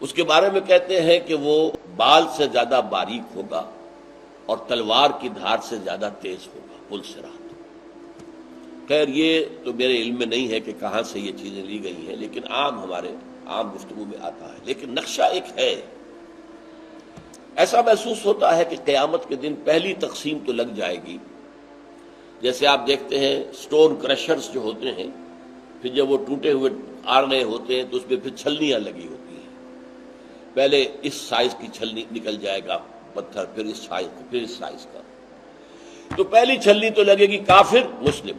اس کے بارے میں کہتے ہیں کہ وہ بال سے زیادہ باریک ہوگا اور تلوار کی دھار سے زیادہ تیز ہوگا، پل صراط۔ خیر یہ تو میرے علم میں نہیں ہے کہ کہاں سے یہ چیزیں لی گئی ہیں، لیکن ہمارے عام گفتگو میں آتا ہے۔ لیکن نقشہ ایک ہے، ایسا محسوس ہوتا ہے کہ قیامت کے دن پہلی تقسیم تو لگ جائے گی۔ جیسے آپ دیکھتے ہیں سٹون کرشرز جو ہوتے ہیں، پھر جب وہ ٹوٹے ہوئے آ رہے ہوتے ہیں تو اس میں پھر چھلنیاں لگی ہوتی ہیں۔ پہلے اس سائز کی چھلنی نکل جائے گا پتھر، پھر اس سائز کا، پھر اس سائز کا۔ تو پہلی چھلنی تو لگے گی کافر مسلم،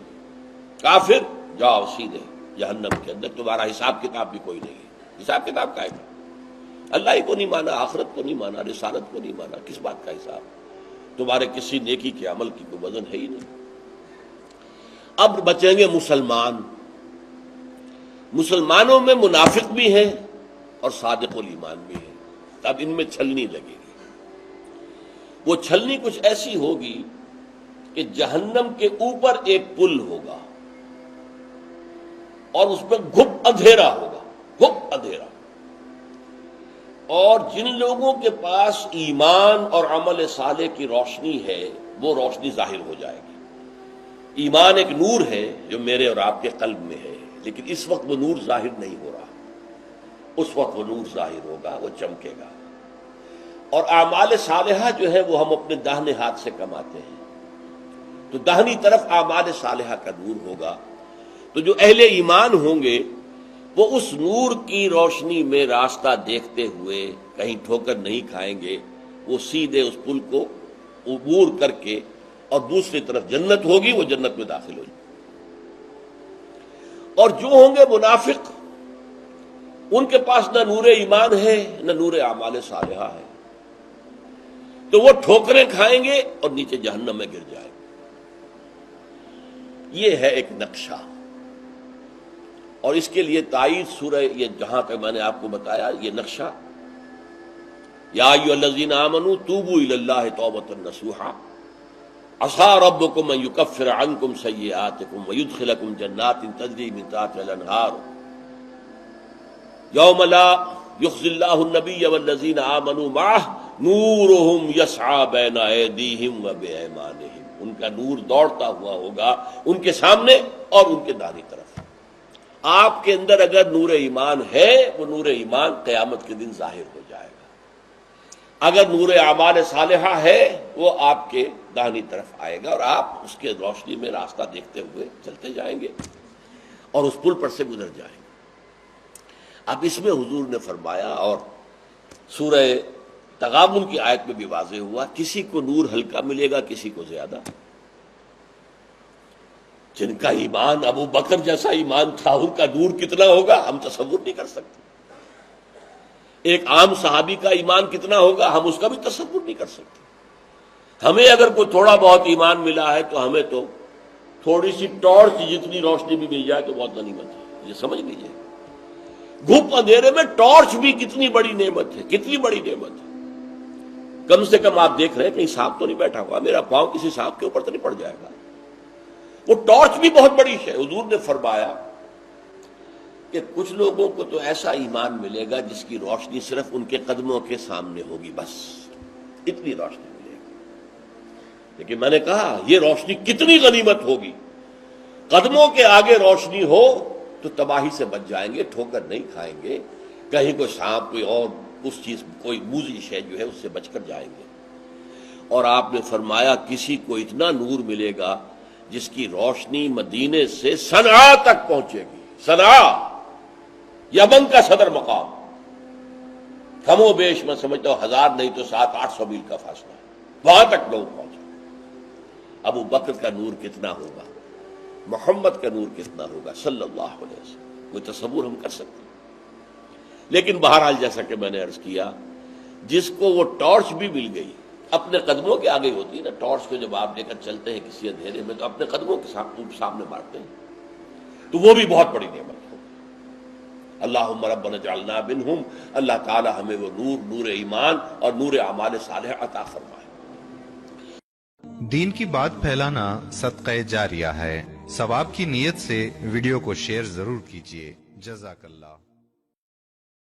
کافر جاؤ سیدھے جہنم کے اندر، تمہارا حساب کتاب بھی کوئی نہیں ہے۔ حساب کتاب کا ہے، اللہ ہی کو نہیں مانا، آخرت کو نہیں مانا، رسالت کو نہیں مانا، کس بات کا حساب؟ تمہارے کسی نیکی کے عمل کی کوئی وزن ہے ہی نہیں۔ اب بچیں گے مسلمان۔ مسلمانوں میں منافق بھی ہیں اور صادق الایمان بھی ہیں، اب ان میں چھلنی لگے گی۔ وہ چھلنی کچھ ایسی ہوگی کہ جہنم کے اوپر ایک پل ہوگا اور اس میں گھپ اندھیرا ہوگا، گھپ اندھیرا، اور جن لوگوں کے پاس ایمان اور عمل صالح کی روشنی ہے وہ روشنی ظاہر ہو جائے گی۔ ایمان ایک نور ہے جو میرے اور آپ کے قلب میں ہے، لیکن اس وقت وہ نور ظاہر نہیں ہو رہا، اس وقت وہ نور ظاہر ہوگا، وہ چمکے گا۔ اور اعمال صالحہ جو ہے وہ ہم اپنے داہنے ہاتھ سے کماتے ہیں، تو داہنی طرف اعمال صالحہ کا نور ہوگا۔ تو جو اہل ایمان ہوں گے وہ اس نور کی روشنی میں راستہ دیکھتے ہوئے کہیں ٹھوکر نہیں کھائیں گے، وہ سیدھے اس پل کو عبور کر کے اور دوسری طرف جنت ہوگی، وہ جنت میں داخل ہو جائے۔ اور جو ہوں گے منافق، ان کے پاس نہ نور ایمان ہے نہ نور اعمال صالحہ ہے، تو وہ ٹھوکریں کھائیں گے اور نیچے جہنم میں گر جائیں گے۔ یہ ہے ایک نقشہ، اور اس کے لیے تائید سورہ، یہ جہاں تک میں نے آپ کو بتایا یہ نقشہ، یا ایھا الذین آمنوا توبوا الی اللہ توبۃ نصوحا عسیٰ ربکم ان یکفر عنکم سیئاتکم ویدخلکم جنات تجری من تحتہا الانہار یوم لا یخزی اللہ النبی والذین آمنوا معہ نورہم یسعی بین ایدیہم وبایمانہم۔ ان کا نور دوڑتا ہوا ہوگا ان کے سامنے اور ان کے دائیں طرف۔ آپ کے اندر اگر نور ایمان ہے، وہ نور ایمان قیامت کے دن ظاہر ہو جائے گا۔ اگر نور اعمال صالحہ ہے وہ آپ کے داہنی طرف آئے گا اور آپ اس کے روشنی میں راستہ دیکھتے ہوئے چلتے جائیں گے اور اس پل پر سے گزر جائیں گے۔ اب اس میں حضور نے فرمایا، اور سورہ تغابن کی آیت میں بھی واضح ہوا، کسی کو نور ہلکا ملے گا، کسی کو زیادہ۔ جن کا ایمان ابو بکر جیسا ایمان تھا ان کا نور کتنا ہوگا ہم تصور نہیں کر سکتے۔ ایک عام صحابی کا ایمان کتنا ہوگا ہم اس کا بھی تصور نہیں کر سکتے۔ ہمیں اگر کوئی تھوڑا بہت ایمان ملا ہے تو ہمیں تو تھوڑی سی ٹارچ جتنی روشنی بھی مل جائے تو بہت غنیمت ہے، یہ سمجھ لیجیے۔ گھپ اندھیرے میں ٹارچ بھی کتنی بڑی نعمت ہے، کتنی بڑی نعمت ہے۔ کم سے کم آپ دیکھ رہے ہیں کہیں سانپ تو نہیں بیٹھا ہوا، میرا پاؤں کسی سانپ کے اوپر تو نہیں پڑ جائے گا۔ وہ ٹارچ بھی بہت بڑی ہے۔ حضور نے فرمایا کہ کچھ لوگوں کو تو ایسا ایمان ملے گا جس کی روشنی صرف ان کے قدموں کے سامنے ہوگی، بس اتنی روشنی ملے گی۔ لیکن میں نے کہا یہ روشنی کتنی غنیمت ہوگی۔ قدموں کے آگے روشنی ہو تو تباہی سے بچ جائیں گے، ٹھوکر نہیں کھائیں گے، کہیں کوئی سانپ کوئی اور اس چیز کوئی موذی شے جو ہے اس سے بچ کر جائیں گے۔ اور آپ نے فرمایا کسی کو اتنا نور ملے گا جس کی روشنی مدینے سے صنعاء تک پہنچے گی۔ صنعاء یمن کا صدر مقام، کم و بیش میں سمجھتا ہوں 1000 نہیں تو 700-800 میل کا فاصلہ ہے، وہاں تک لوگ پہنچے۔ ابو بکر کا نور کتنا ہوگا، محمد کا نور کتنا ہوگا صلی اللہ علیہ وسلم، کوئی تصور ہم کر سکتے ہیں؟ لیکن بہرحال جیسا کہ میں نے عرض کیا، جس کو وہ ٹارچ بھی مل گئی، اپنے قدموں کے آگے ہوتی ہے نا ٹارچ کو، جب آپ لے کر چلتے ہیں کسی اندھیرے میں تو اپنے قدموں کے سامنے مارتے ہیں، تو وہ بھی بہت بڑی نعمت ہے۔ اللہم ربنا اجعلنا منہم، اللہ تعالی ہمیں وہ نور ایمان اور نور اعمال صالحہ عطا فرمائے۔ دین کی بات پھیلانا صدقہ جاریہ ہے، ثواب کی نیت سے ویڈیو کو شیئر ضرور کیجیے۔ جزاک اللہ۔